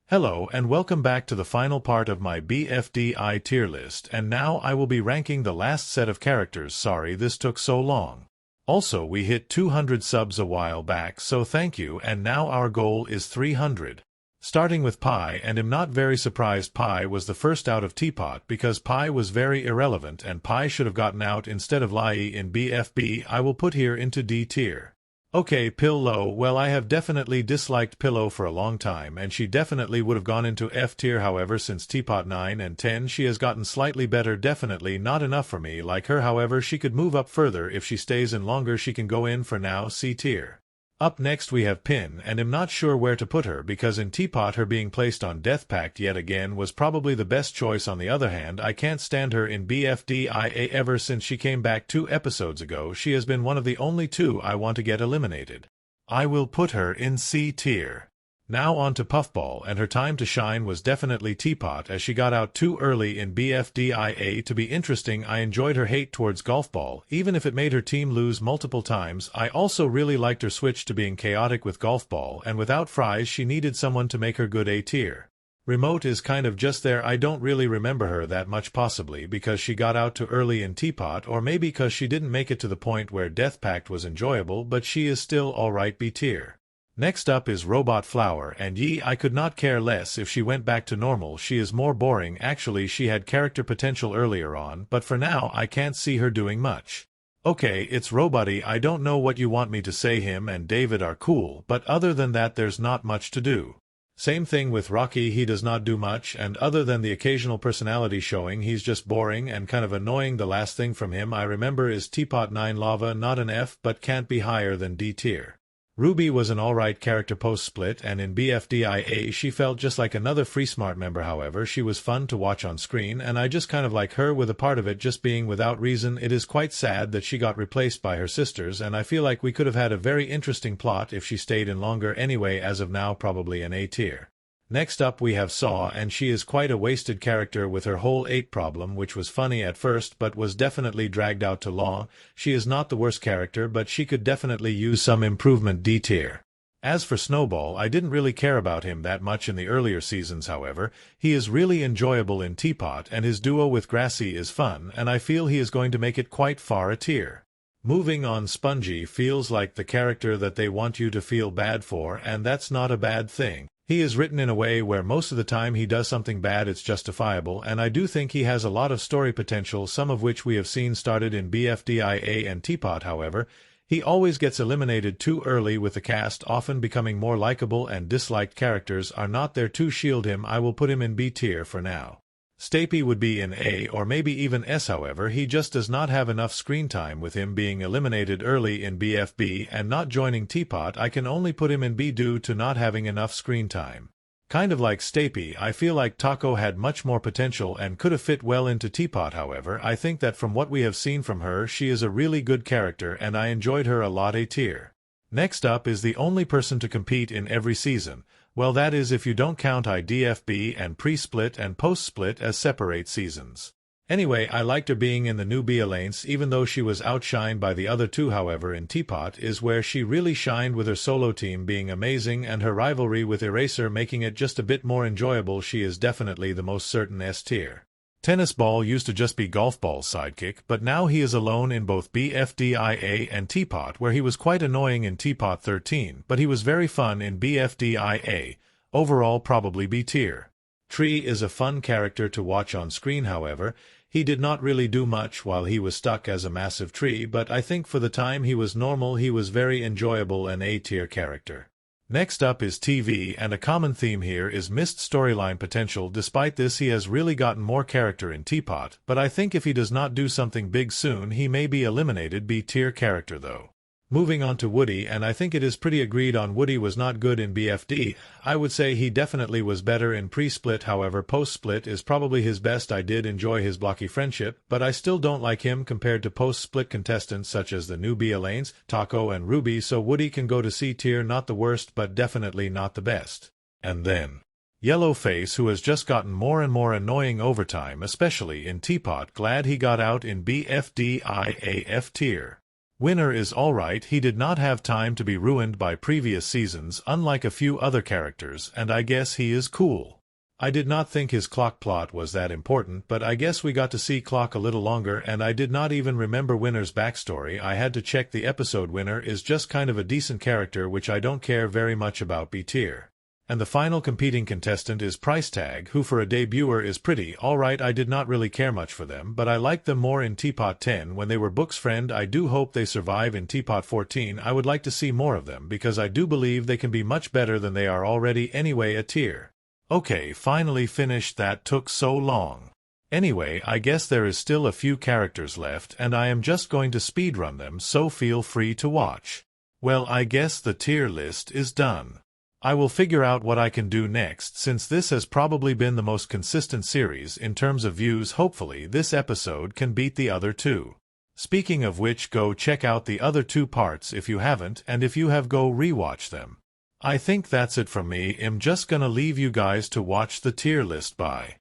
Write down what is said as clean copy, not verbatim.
Hello and welcome back to the final part of my BFDI tier list, and now I will be ranking the last set of characters. Sorry this took so long. Also, we hit 200 subs a while back, so thank you, and now our goal is 300. Starting with Pi, and I'm not very surprised Pi was the first out of Teapot because Pi was very irrelevant and Pi should have gotten out instead of Lai in BFB. I will put here into D tier. Okay, Pillow. Well, I have definitely disliked Pillow for a long time, and she definitely would have gone into F tier. However, since Teapot 9 and 10 she has gotten slightly better. Definitely not enough for me like her. However, she could move up further if she stays in longer. She can go in for now C tier. Up next we have Pin, and I'm not sure where to put her because in Teapot her being placed on Death Pact yet again was probably the best choice. On the other hand, I can't stand her in BFDIA. Ever since she came back 2 episodes ago, she has been one of the only 2 I want to get eliminated. I will put her in C tier. Now on to Puffball, and her time to shine was definitely Teapot as she got out too early in BFDIA. To be interesting, I enjoyed her hate towards Golfball, even if it made her team lose multiple times. I also really liked her switch to being chaotic with Golfball, and without Fries she needed someone to make her good A tier. Remote is kind of just there. I don't really remember her that much, possibly because she got out too early in Teapot, or maybe because she didn't make it to the point where Death Pact was enjoyable, but she is still alright B tier. Next up is Robot Flower, and I could not care less if she went back to normal. She is more boring. Actually, she had character potential earlier on, but for now I can't see her doing much. Okay, it's Roboty. I don't know what you want me to say. Him and David are cool, but other than that there's not much to do. Same thing with Rocky. He does not do much, and other than the occasional personality showing, he's just boring and kind of annoying. The last thing from him I remember is Teapot 9 Lava, not an F, but can't be higher than D tier. Ruby was an alright character post-split, and in BFDIA she felt just like another Free Smart member. However, she was fun to watch on screen, and I just kind of like her, with a part of it just being without reason. It is quite sad that she got replaced by her sisters, and I feel like we could have had a very interesting plot if she stayed in longer. Anyway, as of now probably an A tier. Next up we have Saw, and she is quite a wasted character with her whole 8 problem, which was funny at first but was definitely dragged out too long. She is not the worst character, but she could definitely use some improvement. D tier. As for Snowball, I didn't really care about him that much in the earlier seasons. However, he is really enjoyable in Teapot, and his duo with Grassy is fun, and I feel he is going to make it quite far a tier. Moving on, Spongy feels like the character that they want you to feel bad for, and that's not a bad thing. He is written in a way where most of the time he does something bad it's justifiable, and I do think he has a lot of story potential, some of which we have seen started in BFDIA and Teapot. However, he always gets eliminated too early, with the cast often becoming more likable and disliked characters are not there to shield him. I will put him in B tier for now. Stapy would be in A or maybe even S. However, he just does not have enough screen time. With him being eliminated early in BFB and not joining Teapot, I can only put him in B due to not having enough screen time. Kind of like Stapy, I feel like Taco had much more potential and could have fit well into Teapot. However, I think that from what we have seen from her, she is a really good character and I enjoyed her a lot. A tier. Next up is the only person to compete in every season. Well, that is if you don't count IDFB and pre-split and post-split as separate seasons. Anyway, I liked her being in the new Alliance, even though she was outshined by the other 2. However, in Teapot is where she really shined, with her solo team being amazing and her rivalry with Eraser making it just a bit more enjoyable. She is definitely the most certain S tier. Tennis Ball used to just be Golf Ball's sidekick, but now he is alone in both BFDIA and Teapot, where he was quite annoying in Teapot 13, but he was very fun in BFDIA. Overall probably B tier. Tree is a fun character to watch on screen. However, he did not really do much while he was stuck as a massive tree, but I think for the time he was normal, he was very enjoyable, an A tier character. Next up is TV, and a common theme here is missed storyline potential. Despite this, he has really gotten more character in Teapot, but I think if he does not do something big soon, he may be eliminated. B tier character though. Moving on to Woody, and I think it is pretty agreed on Woody was not good in BFD. I would say he definitely was better in pre-split. However, post-split is probably his best. I did enjoy his blocky friendship, but I still don't like him compared to post-split contestants such as the new Alliance, Taco and Ruby, so Woody can go to C tier. Not the worst, but definitely not the best. And then Yellowface, who has just gotten more and more annoying over time, especially in Teapot. Glad he got out in BFDIA. F tier. Winner is alright, he did not have time to be ruined by previous seasons unlike a few other characters, and I guess he is cool. I did not think his clock plot was that important, but I guess we got to see Clock a little longer, and I did not even remember Winner's backstory. I had to check the episode. Winner is just kind of a decent character which I don't care very much about. B tier. And the final competing contestant is Price Tag, who for a debuter is pretty alright. I did not really care much for them, but I liked them more in Teapot 10 when they were Book's friend. I do hope they survive in Teapot 14. I would like to see more of them because I do believe they can be much better than they are already. Anyway, a tier. Okay, finally finished. That took so long. Anyway, I guess there is still a few characters left and I am just going to speedrun them, so feel free to watch. Well, I guess the tier list is done. I will figure out what I can do next since this has probably been the most consistent series in terms of views. Hopefully this episode can beat the other two. Speaking of which, go check out the other two parts if you haven't, and if you have, go rewatch them. I think that's it from me. I'm just gonna leave you guys to watch the tier list. Bye.